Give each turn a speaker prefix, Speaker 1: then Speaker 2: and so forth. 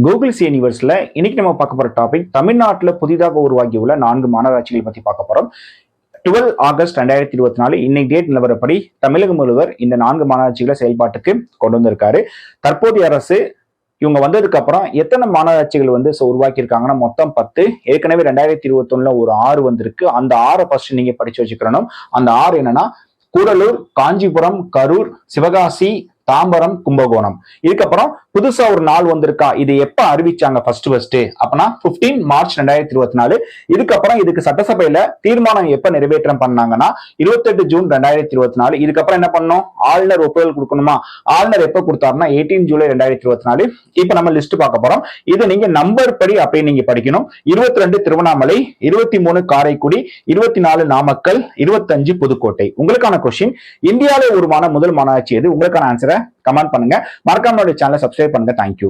Speaker 1: Google யூனிவர்ஸ்ல இன்னைக்கு நம்ம பார்க்க போற டாபிக் தமிழ்நாட்டில் புதிதாக உருவாகியுள்ள 4 மாநகராட்சிகளை பத்தி பார்க்க போறோம். 12 ஆகஸ்ட் 2024 இன்னைக்கு டேட் நிலவரப்படி தமிழக முதல்வர் இந்த 4 மாநகராட்சிகளை செயல்பாட்டுக்கு கொண்டு வந்திருக்காரு. தற்போதைய அரசு இவங்க வந்ததுக்கு அப்புறம் எத்தனை மாநகராட்சிகள் உருவாக்கி இருக்காங்கன்னா மொத்தம் 10. ஏற்கனவே 2021 ஒரு 6 வந்திருக்கு. அந்த 6 ஃபர்ஸ்ட் நீங்க படிச்சு வச்சுக்கணும். அந்த 6 என்னன்னா கூடலூர், காஞ்சிபுரம், கரூர், சிவகாசி, தாம்பரம், கும்பகோணம். இதுக்கப்புறம் புதுசா ஒரு நாள் வந்திருக்கா. இது எப்ப அறிவிச்சாங்க ஃபர்ஸ்ட் அப்பனா 15 மார்ச் 2024. இதுக்கப்புறம் இதுக்கு சட்டசபையில தீர்மானம் எப்ப நிறைவேற்றம் பண்ணாங்கன்னா 28 ஜூன் 2024. இதுக்கப்புறம் என்ன பண்ணணும், ஆளுநர் ஒப்புதல் கொடுக்கணுமா. ஆளுநர் எப்ப கொடுத்தாருன்னா 18 ஜூலை 2024. இப்ப நம்ம லிஸ்ட் பார்க்க போறோம். இது நீங்க நம்பர் படி அப்படியே நீங்க படிக்கணும். 22 திருவண்ணாமலை, 23 காரைக்குடி, 24 நாமக்கல், 25 புதுக்கோட்டை. உங்களுக்கான கொஸ்டின், இந்தியாவிலே உருவான முதல் மாநகராட்சி எது? உங்களுக்கான ஆன்சரை கமெண்ட் பண்ணுங்க. மறக்காம சேனலை சப்ஸ்கிரைப் பண்ணுங்க. தேங்க்யூ.